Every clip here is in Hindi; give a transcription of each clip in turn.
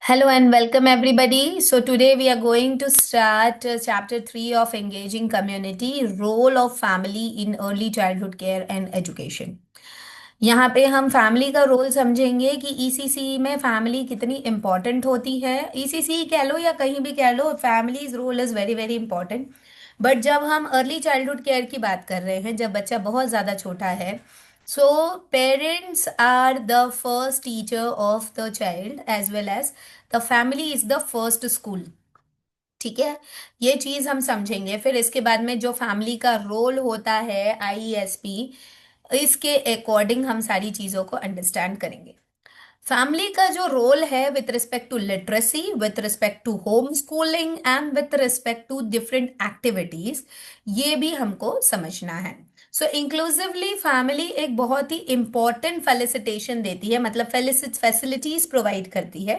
Hello and welcome everybody. So today we are going to start chapter 3 of Engaging Community, Role of Family in Early Childhood Care and Education. यहाँ पे हम फैमिली का रोल समझेंगे कि ईसीसी में फैमिली कितनी इम्पोर्टेंट होती है। ईसीसी कह लो या कहीं भी कह लो, family's role is very very important. But जब हम अर्ली चाइल्डहुड केयर की बात कर रहे हैं, जब बच्चा बहुत ज़्यादा छोटा है, so parents are the first teacher of the child as well as the family is the first school. ठीक है, ये चीज हम समझेंगे। फिर इसके बाद में जो फैमिली का रोल होता है आईएसपी, इसके अकॉर्डिंग हम सारी चीजों को अंडरस्टैंड करेंगे। फैमिली का जो रोल है with respect to literacy, with respect to home schooling and with respect to different activities, ये भी हमको समझना है। सो इंक्लूसिवली फैमिली एक बहुत ही इंपॉर्टेंट फेलिसिटेशन देती है, मतलब फैसिलिटीज प्रोवाइड करती है,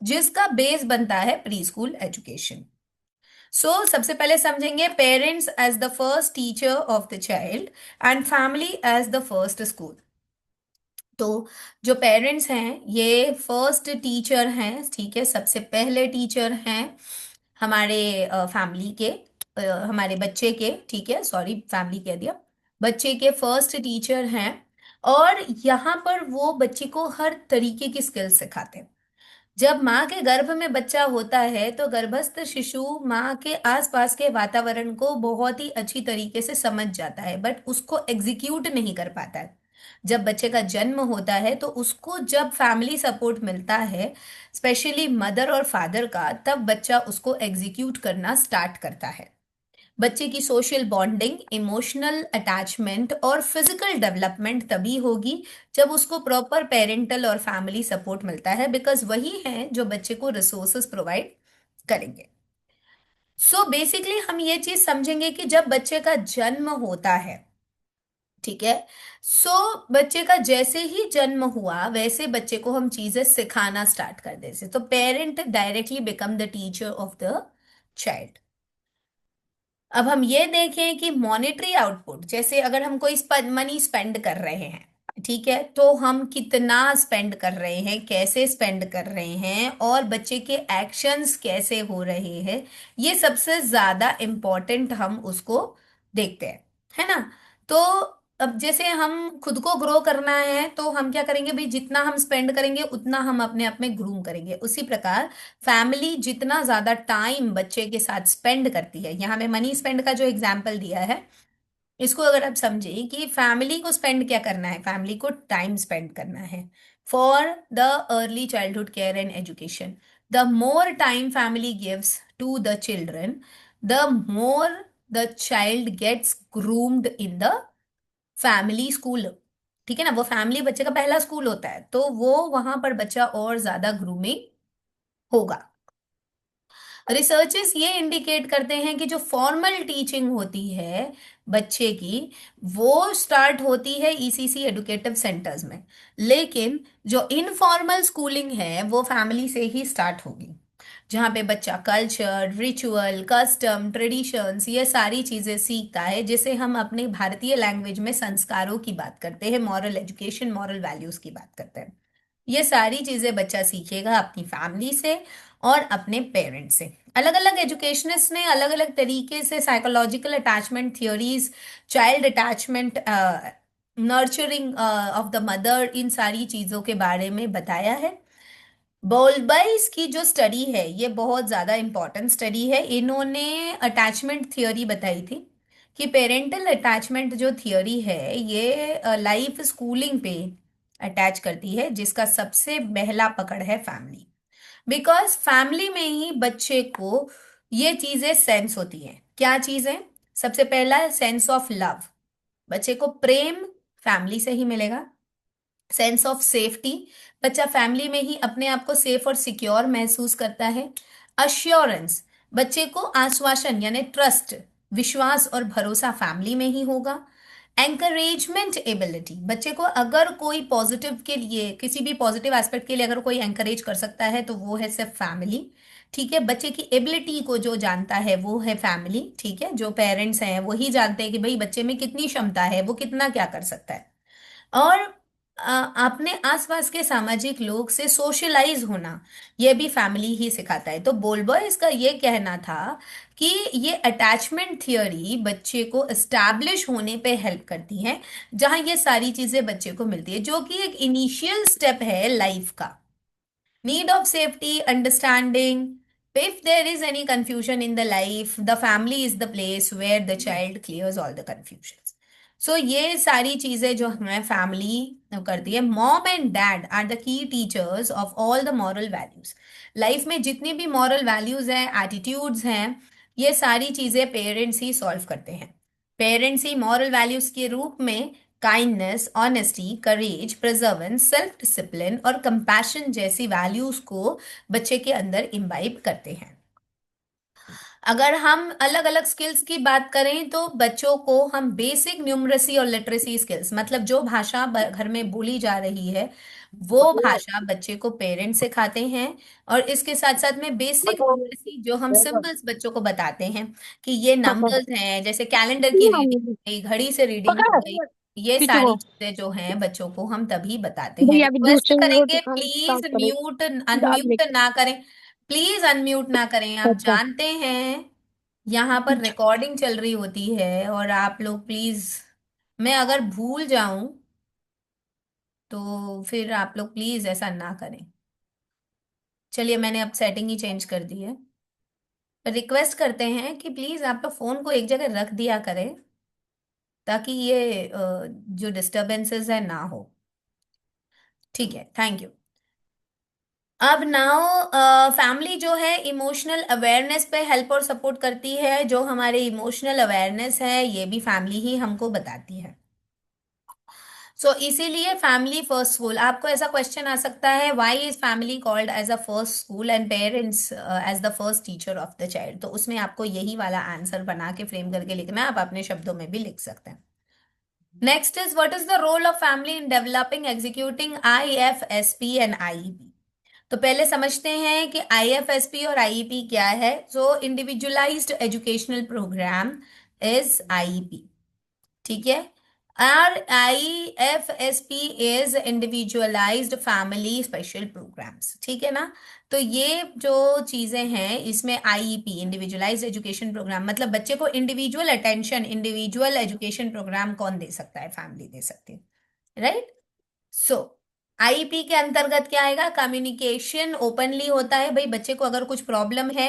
जिसका बेस बनता है प्री स्कूल एजुकेशन। सो सबसे पहले समझेंगे parents as the first teacher of the child and family as the first school. तो जो पेरेंट्स हैं ये फर्स्ट टीचर हैं, ठीक है, सबसे पहले टीचर हैं हमारे फैमिली के, हमारे बच्चे के, ठीक है, सॉरी फैमिली कह दिया, बच्चे के फर्स्ट टीचर हैं। और यहाँ पर वो बच्चे को हर तरीके की स्किल्स सिखाते हैं। जब माँ के गर्भ में बच्चा होता है तो गर्भस्थ शिशु माँ के आसपास के वातावरण को बहुत ही अच्छी तरीके से समझ जाता है, बट उसको एग्जीक्यूट नहीं कर पाता है। जब बच्चे का जन्म होता है तो उसको जब फैमिली सपोर्ट मिलता है, स्पेशली मदर और फादर का, तब बच्चा उसको एग्जीक्यूट करना स्टार्ट करता है। बच्चे की सोशल बॉन्डिंग, इमोशनल अटैचमेंट और फिजिकल डेवलपमेंट तभी होगी जब उसको प्रॉपर पेरेंटल और फैमिली सपोर्ट मिलता है, बिकॉज वही है जो बच्चे को रिसोर्सेज प्रोवाइड करेंगे। सो बेसिकली हम ये चीज समझेंगे कि जब बच्चे का जन्म होता है, ठीक है, सो बच्चे का जैसे ही जन्म हुआ वैसे बच्चे को हम चीजें सिखाना स्टार्ट कर देते, तो parent directly become the teacher of the child. अब हम ये देखें कि मॉनेटरी आउटपुट, जैसे अगर हम कोई मनी स्पेंड कर रहे हैं, ठीक है, तो हम कितना स्पेंड कर रहे हैं, कैसे स्पेंड कर रहे हैं और बच्चे के एक्शंस कैसे हो रहे हैं, ये सबसे ज्यादा इम्पोर्टेंट हम उसको देखते हैं, है ना। तो अब जैसे हम खुद को ग्रो करना है तो हम क्या करेंगे भाई, जितना हम स्पेंड करेंगे उतना हम अपने आप में ग्रूम करेंगे। उसी प्रकार फैमिली जितना ज्यादा टाइम बच्चे के साथ स्पेंड करती है, यहाँ में मनी स्पेंड का जो एग्जाम्पल दिया है, इसको अगर आप समझे कि फैमिली को स्पेंड क्या करना है, फैमिली को टाइम स्पेंड करना है for the early childhood care and education. The more time family gives to the children, the more the child gets groomed in the family school. ठीक है ना, वो फैमिली बच्चे का पहला स्कूल होता है, तो वो वहां पर बच्चा और ज्यादा ग्रूमिंग होगा। रिसर्चेस ये इंडिकेट करते हैं कि जो फॉर्मल टीचिंग होती है बच्चे की, वो स्टार्ट होती है ईसीसी एडुकेटिव सेंटर्स में, लेकिन जो इनफॉर्मल स्कूलिंग है वो फैमिली से ही स्टार्ट होगी, जहाँ पे बच्चा कल्चर, रिचुअल, कस्टम, ट्रेडिशंस, ये सारी चीजें सीखता है, जिसे हम अपने भारतीय लैंग्वेज में संस्कारों की बात करते हैं, मॉरल एजुकेशन, मॉरल वैल्यूज की बात करते हैं। ये सारी चीजें बच्चा सीखेगा अपनी फैमिली से और अपने पेरेंट्स से। अलग अलग एजुकेशनिस्ट ने अलग अलग तरीके से psychological attachment theories, child attachment, nurturing of the mother, इन सारी चीजों के बारे में बताया है। बॉल्बाइस की जो स्टडी है ये बहुत ज्यादा इंपॉर्टेंट स्टडी है। इन्होंने अटैचमेंट थियोरी बताई थी कि पेरेंटल अटैचमेंट जो थियोरी है ये लाइफ स्कूलिंग पे अटैच करती है, जिसका सबसे पहला पकड़ है फैमिली। बिकॉज फैमिली में ही बच्चे को ये चीजें सेंस होती हैं। क्या चीजें? सबसे पहला सेंस ऑफ लव, बच्चे को प्रेम फैमिली से ही मिलेगा। सेंस ऑफ सेफ्टी, बच्चा फैमिली में ही अपने आप को सेफ और सिक्योर महसूस करता है। अश्योरेंस, बच्चे को आश्वासन यानी ट्रस्ट, विश्वास और भरोसा फैमिली में ही होगा। एंकरेजमेंट एबिलिटी, बच्चे को अगर कोई पॉजिटिव के लिए, किसी भी पॉजिटिव एस्पेक्ट के लिए अगर कोई एंकरेज कर सकता है तो वो है सिर्फ फैमिली। ठीक है, बच्चे की एबिलिटी को जो जानता है वो है फैमिली। ठीक है, जो पेरेंट्स हैं वही जानते हैं कि भाई बच्चे में कितनी क्षमता है, वो कितना क्या कर सकता है। और अपने आसपास के सामाजिक लोग से सोशलाइज होना, ये भी फैमिली ही सिखाता है। तो बोलबॉयज का ये कहना था कि ये अटैचमेंट थियोरी बच्चे को एस्टैब्लिश होने पे हेल्प करती है, जहां ये सारी चीजें बच्चे को मिलती है, जो कि एक इनिशियल स्टेप है लाइफ का। Need of safety, understanding. If there is any confusion in the life, the family is the place where the child clears all the confusions. So ये सारी चीजें जो हमें फैमिली करती है, mom and dad are the key teachers of all the moral values. Life में जितनी भी मॉरल वैल्यूज हैं, एटीट्यूड्स हैं, ये सारी चीजें पेरेंट्स ही सॉल्व करते हैं। पेरेंट्स ही मॉरल वैल्यूज के रूप में काइंडनेस, ऑनेस्टी, करेज, प्रिजर्वेंस, सेल्फ डिसिप्लिन और कंपैशन जैसी वैल्यूज को बच्चे के अंदर इम्बाइब करते हैं। अगर हम अलग अलग स्किल्स की बात करें तो बच्चों को हम बेसिक न्यूमरेसी और लिटरेसी स्किल्स, मतलब जो भाषा घर में बोली जा रही है वो भाषा बच्चे को पेरेंट्स सिखाते हैं। और इसके साथ साथ में बेसिक न्यूमरेसी, जो हम सिंबल्स बच्चों को बताते हैं कि ये नंबर्स हैं, जैसे कैलेंडर की रीडिंग हो गई, घड़ी से रीडिंग हो गई, पकड़ ये पीछे सारी को। चीजें जो हैं बच्चों को हम तभी बताते हैं। भैया अभी रिक्वेस्ट दूसरे वो करेंगे दुकान प्लीज स्टार्ट करे। म्यूट दाल अनम्यूट लेके। ना करें, प्लीज अनम्यूट ना करें। आप अच्छा। जानते हैं यहाँ पर रिकॉर्डिंग चल रही होती है, और आप लोग प्लीज, मैं अगर भूल जाऊं तो फिर आप लोग प्लीज ऐसा ना करें। चलिए, मैंने अब सेटिंग ही चेंज कर दी है। रिक्वेस्ट करते हैं कि प्लीज आप लोग फोन को एक जगह रख दिया करें, ताकि ये जो डिस्टरबेंसेस है ना हो। ठीक है, थैंक यू। अब नाउ फैमिली जो है इमोशनल अवेयरनेस पे हेल्प और सपोर्ट करती है। जो हमारे इमोशनल अवेयरनेस है ये भी फैमिली ही हमको बताती है। सो इसीलिए फैमिली फर्स्ट स्कूल, आपको ऐसा क्वेश्चन आ सकता है, why is family called as a first school and parents as the first teacher of the child. तो उसमें आपको यही वाला आंसर बना के फ्रेम करके लिखना है, आप अपने शब्दों में भी लिख सकते हैं। Next is, what is the role of family in developing executing IFSP and IEP। तो पहले समझते हैं कि IFSP और IEP क्या है। So individualized educational program is IEP, ठीक है। RIFSP is individualized family special programs, ठीक है ना। तो ये जो चीजें हैं इसमें IEP, इंडिविजुअलाइज्ड एजुकेशन प्रोग्राम, मतलब बच्चे को individual attention, individual education program कौन दे सकता है? फैमिली दे सकती है, राइट। सो आईपी के अंतर्गत क्या आएगा? कम्युनिकेशन ओपनली होता है। भाई बच्चे को अगर कुछ प्रॉब्लम है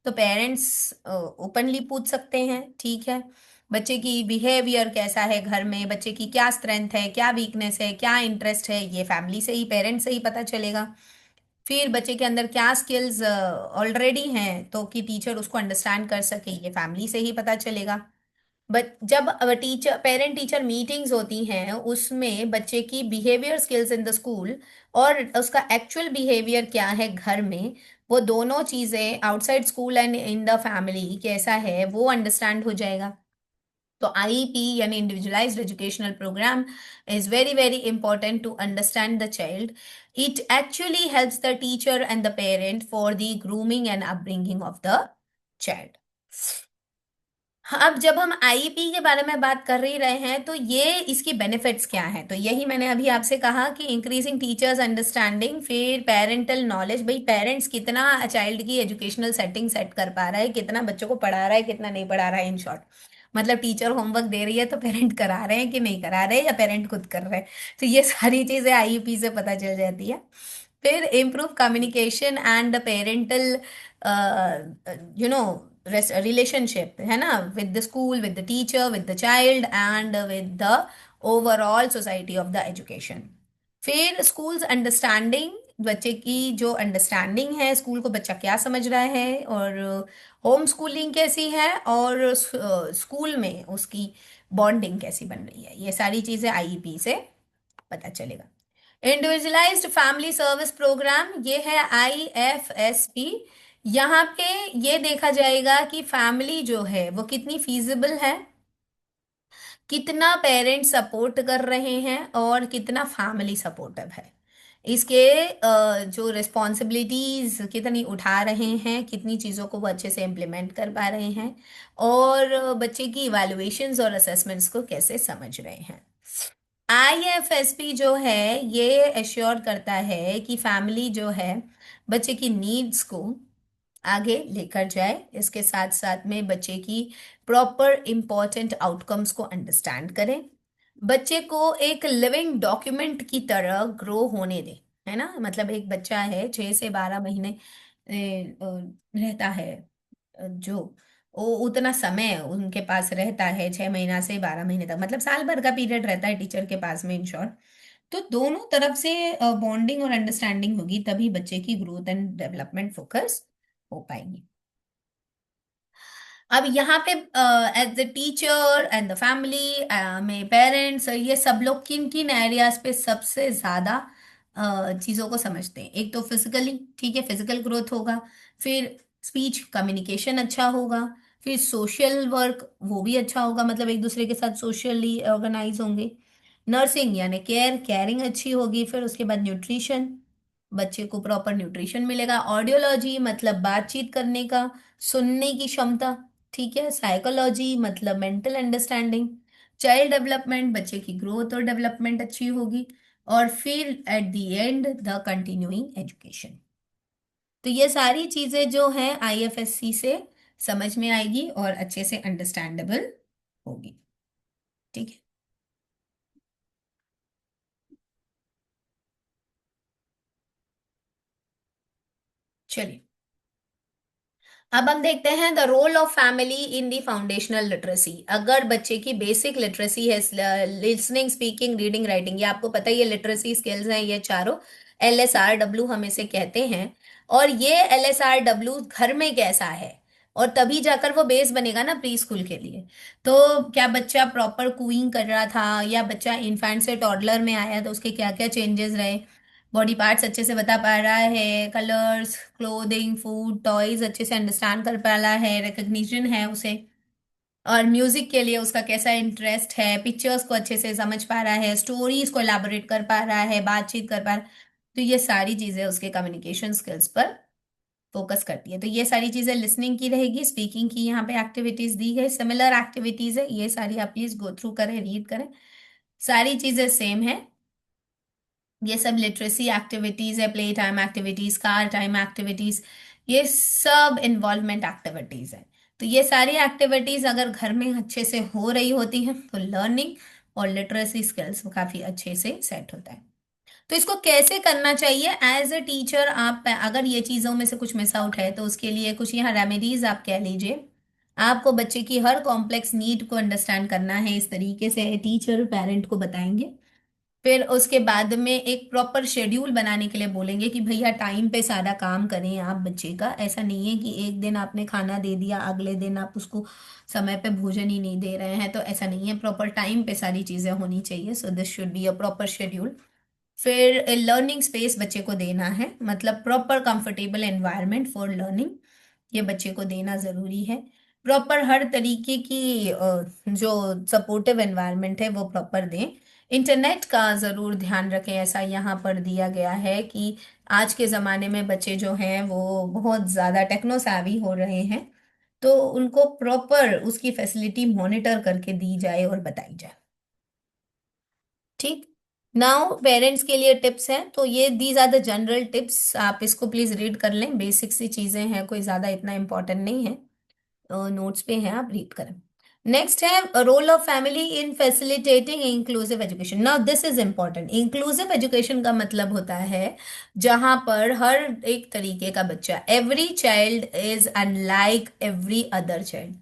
तो पेरेंट्स ओपनली पूछ सकते हैं, ठीक है। बच्चे की बिहेवियर कैसा है घर में, बच्चे की क्या स्ट्रेंथ है, क्या वीकनेस है, क्या इंटरेस्ट है, ये फैमिली से ही, पेरेंट्स से ही पता चलेगा। फिर बच्चे के अंदर क्या स्किल्स ऑलरेडी हैं तो कि टीचर उसको अंडरस्टैंड कर सके, ये फैमिली से ही पता चलेगा। बट जब टीचर पेरेंट टीचर मीटिंग्स होती हैं उसमें बच्चे की behaviour skills in the school और उसका एक्चुअल बिहेवियर क्या है घर में, वो दोनों चीजें outside school and in the family कैसा है वो अंडरस्टैंड हो जाएगा। तो IEP यानी individualized educational program is very very important to understand the child. It actually helps the teacher and the parent for the grooming and upbringing of the child. हाँ, अब जब हम IEP के बारे में बात कर ही रहे हैं तो ये इसकी बेनिफिट्स क्या हैं, तो यही मैंने अभी आपसे कहा कि इंक्रीजिंग टीचर्स अंडरस्टैंडिंग, फिर पेरेंटल नॉलेज, भाई पेरेंट्स कितना चाइल्ड की एजुकेशनल सेटिंग सेट कर पा रहा है, कितना बच्चों को पढ़ा रहा है, कितना नहीं पढ़ा रहा है, इन शॉर्ट मतलब टीचर होमवर्क दे रही है तो पेरेंट करा रहे हैं कि नहीं करा रहे, या पेरेंट खुद कर रहे हैं। तो ये सारी चीजें IEP से पता चल जाती है। फिर improve communication and parental you know relationship, है ना, with the school, with the teacher, with the child and with the overall society of the education. फिर स्कूल्स अंडरस्टैंडिंग, बच्चे की जो अंडरस्टैंडिंग है स्कूल को, बच्चा क्या समझ रहा है, और होम स्कूलिंग कैसी है, और स्कूल में उसकी बॉन्डिंग कैसी बन रही है, ये सारी चीजें IEP से पता चलेगा। इंडिविजुअलाइज्ड फैमिली सर्विस प्रोग्राम, ये है IFSP। यहाँ पे ये देखा जाएगा कि फैमिली जो है वो कितनी फीजिबल है, कितना पेरेंट सपोर्ट कर रहे हैं और कितना फैमिली सपोर्टिव है। इसके जो रिस्पॉन्सिबिलिटीज कितनी उठा रहे हैं, कितनी चीज़ों को वो अच्छे से इम्प्लीमेंट कर पा रहे हैं, और बच्चे की इवैल्यूएशंस और असेसमेंट्स को कैसे समझ रहे हैं। आईएफएसपी जो है ये एश्योर करता है कि फैमिली जो है बच्चे की नीड्स को आगे लेकर जाए, इसके साथ साथ में बच्चे की प्रॉपर इम्पोर्टेंट आउटकम्स को अंडरस्टैंड करें, बच्चे को एक लिविंग डॉक्यूमेंट की तरह ग्रो होने दें। है ना, मतलब एक बच्चा है 6 से 12 महीने रहता है, जो वो उतना समय उनके पास रहता है, 6 महीना से 12 महीने तक, मतलब साल भर का पीरियड रहता है टीचर के पास में, इन शॉर्ट। तो दोनों तरफ से बॉन्डिंग और अंडरस्टैंडिंग होगी, तभी बच्चे की ग्रोथ एंड डेवलपमेंट फोकस हो पाएंगी। अब यहाँ पे as the teacher and the family में पेरेंट्स, ये सब लोग किन किन एरियाज पे सबसे ज्यादा चीजों को समझते हैं। एक तो फिजिकली, ठीक है, फिजिकल ग्रोथ होगा, फिर स्पीच कम्युनिकेशन अच्छा होगा, फिर सोशल वर्क वो भी अच्छा होगा, मतलब एक दूसरे के साथ सोशली ऑर्गेनाइज होंगे, नर्सिंग यानी केयर, केयरिंग अच्छी होगी, फिर उसके बाद न्यूट्रिशन, बच्चे को प्रॉपर न्यूट्रिशन मिलेगा, ऑडियोलॉजी मतलब बातचीत करने का, सुनने की क्षमता, ठीक है, साइकोलॉजी मतलब मेंटल अंडरस्टैंडिंग, चाइल्ड डेवलपमेंट बच्चे की ग्रोथ और डेवलपमेंट अच्छी होगी, और फिर at the end the continuing education. तो ये सारी चीजें जो हैं आईएफएससी से समझ में आएगी और अच्छे से अंडरस्टैंडेबल होगी। ठीक है, चलिए अब हम देखते हैं the role of family in the foundational literacy. अगर बच्चे की बेसिक लिटरेसी है, लिसनिंग, स्पीकिंग, रीडिंग, राइटिंग, ये आपको पता ही है, लिटरेसी स्किल्स हैं ये चारों, LSRW हम इसे कहते हैं। और ये LSRW घर में कैसा है, और तभी जाकर वो बेस बनेगा ना प्री स्कूल के लिए। तो क्या बच्चा प्रॉपर कूइंग कर रहा था, या बच्चा इन्फेंट से टॉडलर में आया तो उसके क्या क्या चेंजेस रहे, बॉडी पार्ट्स अच्छे से बता पा रहा है, कलर्स, क्लोथिंग, फूड, टॉयज अच्छे से अंडरस्टैंड कर पा रहा है, रिकग्निशन है उसे, और म्यूजिक के लिए उसका कैसा इंटरेस्ट है, पिक्चर्स को अच्छे से समझ पा रहा है, स्टोरीज को एलाबोरेट कर पा रहा है, बातचीत कर पा रहा है। तो ये सारी चीजें उसके कम्युनिकेशन स्किल्स पर फोकस करती है। तो ये सारी चीजें लिसनिंग की रहेगी, स्पीकिंग की यहाँ पे एक्टिविटीज दी गई, सिमिलर एक्टिविटीज है, ये सारी आप प्लीज गो थ्रू करें, रीड करें, सारी चीजें सेम है। ये सब लिटरेसी एक्टिविटीज है, play time activities, called time activities, ये सब इन्वॉल्वमेंट एक्टिविटीज है। तो ये सारी एक्टिविटीज अगर घर में अच्छे से हो रही होती हैं तो लर्निंग और लिटरेसी स्किल्स काफी अच्छे से सेट होता है। तो इसको कैसे करना चाहिए एज अ टीचर, आप अगर ये चीजों में से कुछ मिस आउट है तो उसके लिए कुछ यहाँ रेमेडीज आप कह लीजिए। आपको बच्चे की हर कॉम्प्लेक्स नीड को अंडरस्टैंड करना है, इस तरीके से टीचर पेरेंट को बताएंगे। फिर उसके बाद में एक प्रॉपर शेड्यूल बनाने के लिए बोलेंगे कि भैया टाइम पे सारा काम करें आप बच्चे का। ऐसा नहीं है कि एक दिन आपने खाना दे दिया, अगले दिन आप उसको समय पे भोजन ही नहीं दे रहे हैं, तो ऐसा नहीं है, प्रॉपर टाइम पे सारी चीजें होनी चाहिए। So this should be a proper schedule. फिर लर्निंग स्पेस बच्चे को देना है, मतलब proper comfortable environment for learning, ये बच्चे को देना जरूरी है। प्रॉपर हर तरीके की जो सपोर्टिव एनवायरनमेंट है वो प्रॉपर दें। इंटरनेट का जरूर ध्यान रखें, ऐसा यहाँ पर दिया गया है कि आज के ज़माने में बच्चे जो हैं वो बहुत ज़्यादा टेक्नो savvy हो रहे हैं, तो उनको प्रॉपर उसकी फैसिलिटी मॉनिटर करके दी जाए और बताई जाए। ठीक। नाउ पेरेंट्स के लिए टिप्स हैं, तो ये these are the general tips, आप इसको प्लीज रीड कर लें, बेसिक सी चीजें हैं, कोई ज्यादा इतना इंपॉर्टेंट नहीं है, नोट्स पे हैं, आप रीड करें। नेक्स्ट है role of family in facilitating inclusive education. Now this is important. Inclusive education का मतलब होता है जहां पर हर एक तरीके का बच्चा, every child is unlike every other child,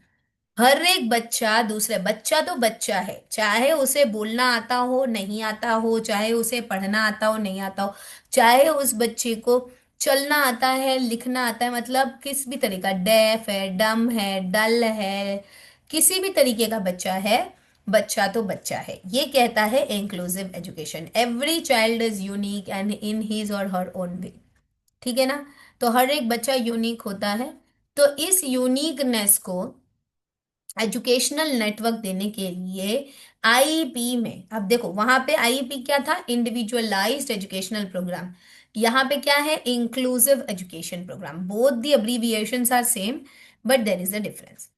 हर एक बच्चा दूसरे, बच्चा तो बच्चा है, चाहे उसे बोलना आता हो नहीं आता हो, चाहे उसे पढ़ना आता हो नहीं आता हो, चाहे उस बच्चे को चलना आता है, लिखना आता है, मतलब किस भी तरीका, डेफ है, डम है, डल है, किसी भी तरीके का बच्चा है, बच्चा तो बच्चा है। ये कहता है inclusive education, every child is unique and in his और हर ओन वे। ठीक है ना, तो हर एक बच्चा यूनिक होता है। तो इस यूनिकनेस को एजुकेशनल नेटवर्क देने के लिए आईईपी में, अब देखो वहां पे आईईपी क्या था, इंडिविजुअलाइज्ड एजुकेशनल प्रोग्राम, यहाँ पे क्या है, inclusive education program. Both the abbreviations are same but there is a difference.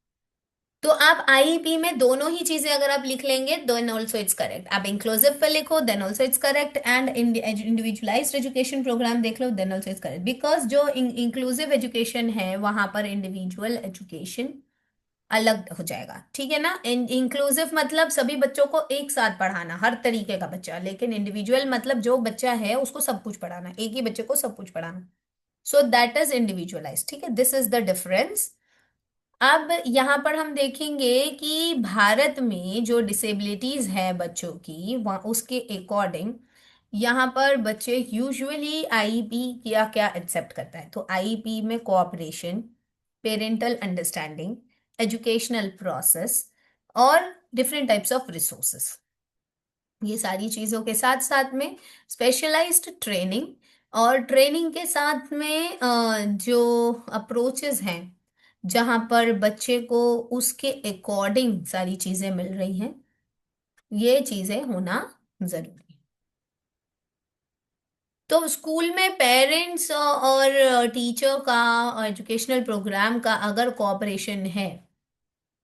तो आप आईईपी में दोनों ही चीजें अगर आप लिख लेंगे देन ऑल्सो इट्स करेक्ट। आप इंक्लूसिव पे लिखो then also it's correct, and individualized education program देख लो then also it's correct, because जो इंक्लूसिव एजुकेशन है वहां पर इंडिविजुअल एजुकेशन अलग हो जाएगा, ठीक है ना। इंक्लूसिव मतलब सभी बच्चों को एक साथ पढ़ाना, हर तरीके का बच्चा, लेकिन इंडिविजुअल मतलब जो बच्चा है उसको सब कुछ पढ़ाना, एक ही बच्चे को सब कुछ पढ़ाना। सो दैट इज इंडिविजुअलाइज, ठीक है, दिस इज द डिफरेंस। अब यहाँ पर हम देखेंगे कि भारत में जो डिसेबिलिटीज है बच्चों की, वहाँ उसके अकॉर्डिंग यहाँ पर बच्चे यूजुअली आईईपी क्या क्या एक्सेप्ट करता है। तो आईईपी में cooperation, parental understanding, educational process और डिफरेंट टाइप्स ऑफ रिसोर्सेस, ये सारी चीजों के साथ साथ में स्पेशलाइज्ड ट्रेनिंग, और ट्रेनिंग के साथ में जो अप्रोचेस हैं जहां पर बच्चे को उसके अकॉर्डिंग सारी चीजें मिल रही हैं, ये चीजें होना जरूरी है। तो स्कूल में पेरेंट्स और टीचर का, एजुकेशनल प्रोग्राम का अगर कोऑपरेशन है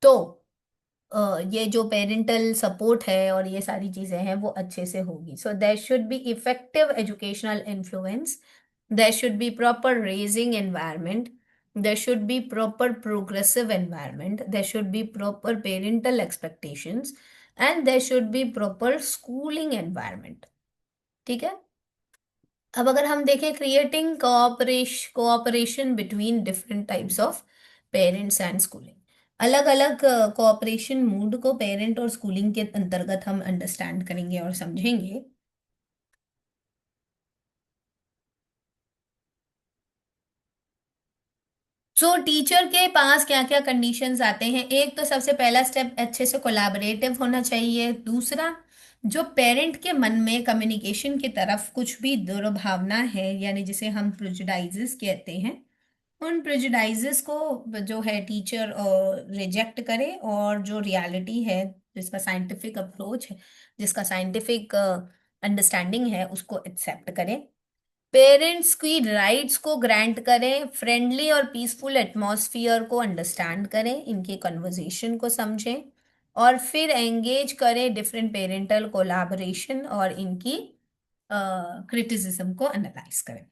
तो ये जो पेरेंटल सपोर्ट है और ये सारी चीजें हैं वो अच्छे से होगी। So there should be effective educational influence, there should be proper raising environment, there should be proper progressive environment, there should be proper parental expectations, and there should be proper schooling environment, ठीक है। अब अगर हम देखें creating cooperation between different types of parents and schooling, अलग अलग कोऑपरेशन मूड को पेरेंट और स्कूलिंग के अंतर्गत हम अंडरस्टैंड करेंगे और समझेंगे। सो टीचर के पास क्या क्या कंडीशंस आते हैं, एक तो सबसे पहला स्टेप अच्छे से कोलैबोरेटिव होना चाहिए। दूसरा, जो पेरेंट के मन में कम्युनिकेशन की तरफ कुछ भी दुर्भावना है, यानी जिसे हम प्रेजुडाइजेस कहते हैं, उन प्रेजुडाइजेस को जो है टीचर रिजेक्ट करे, और जो रियलिटी है, जिसका साइंटिफिक अप्रोच है, जिसका साइंटिफिक अंडरस्टैंडिंग है, उसको एक्सेप्ट करे। पेरेंट्स की राइट्स को ग्रांट करें, फ्रेंडली और पीसफुल एटमॉस्फियर को अंडरस्टैंड करें, इनके कन्वर्जेशन को समझें, और फिर एंगेज करें डिफरेंट पेरेंटल कोलैबोरेशन और इनकी क्रिटिसिज्म को एनालाइज करें।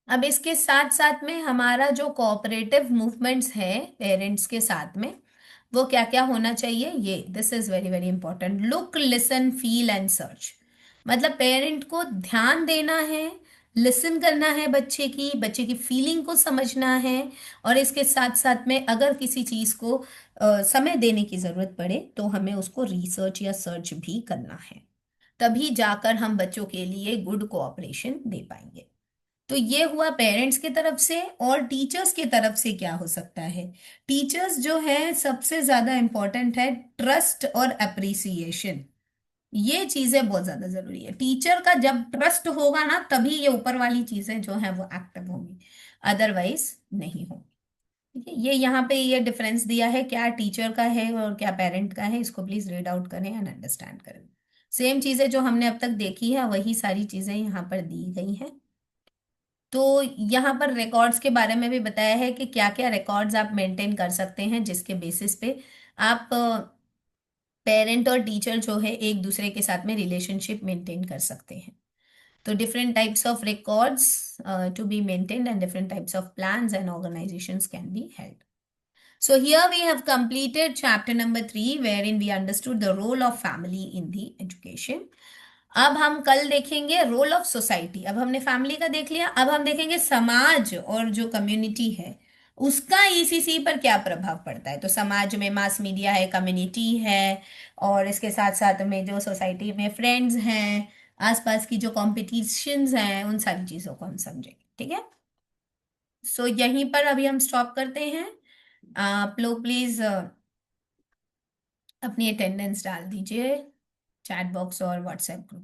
अब इसके साथ साथ में हमारा जो कोऑपरेटिव मूवमेंट्स है पेरेंट्स के साथ में, वो क्या क्या होना चाहिए, ये this is very very important. Look, listen, feel and search, मतलब पेरेंट को ध्यान देना है, लिसन करना है बच्चे की फीलिंग को समझना है, और इसके साथ साथ में अगर किसी चीज को समय देने की जरूरत पड़े तो हमें उसको रिसर्च या सर्च भी करना है, तभी जाकर हम बच्चों के लिए गुड कोऑपरेशन दे पाएंगे। तो ये हुआ पेरेंट्स की तरफ से, और टीचर्स की तरफ से क्या हो सकता है। टीचर्स जो है सबसे ज्यादा इंपॉर्टेंट है ट्रस्ट और अप्रिसिएशन, ये चीजें बहुत ज्यादा जरूरी है। टीचर का जब ट्रस्ट होगा ना तभी ये ऊपर वाली चीजें जो है वो एक्टिव होंगी, अदरवाइज नहीं होंगी, ठीक है। ये यहाँ पे ये डिफरेंस दिया है, क्या टीचर का है और क्या पेरेंट का है, इसको प्लीज रीड आउट करें एंड अंडरस्टैंड करें। सेम चीजें जो हमने अब तक देखी है वही सारी चीजें यहाँ पर दी गई हैं। तो यहाँ पर रिकॉर्ड्स के बारे में भी बताया है कि क्या क्या रिकॉर्ड्स आप मेंटेन कर सकते हैं, जिसके बेसिस पे आप पेरेंट और टीचर जो है एक दूसरे के साथ में रिलेशनशिप मेंटेन कर सकते हैं। तो different types of records to be maintained and different types of plans and organisations can be held. So here we have completed chapter number 3 wherein we understood the role of family in the education. अब हम कल देखेंगे रोल ऑफ सोसाइटी। अब हमने फैमिली का देख लिया, अब हम देखेंगे समाज और जो कम्युनिटी है उसका ईसीसी पर क्या प्रभाव पड़ता है। तो समाज में मास मीडिया है, कम्युनिटी है, और इसके साथ साथ में जो सोसाइटी में फ्रेंड्स हैं, आसपास की जो कॉम्पिटिशन्स हैं, उन सारी चीजों को हम समझेंगे, ठीक है। सो यहीं पर अभी हम स्टॉप करते हैं। आप लोग प्लीज अपनी अटेंडेंस डाल दीजिए चैट बॉक्स और व्हाट्सएप ग्रुप।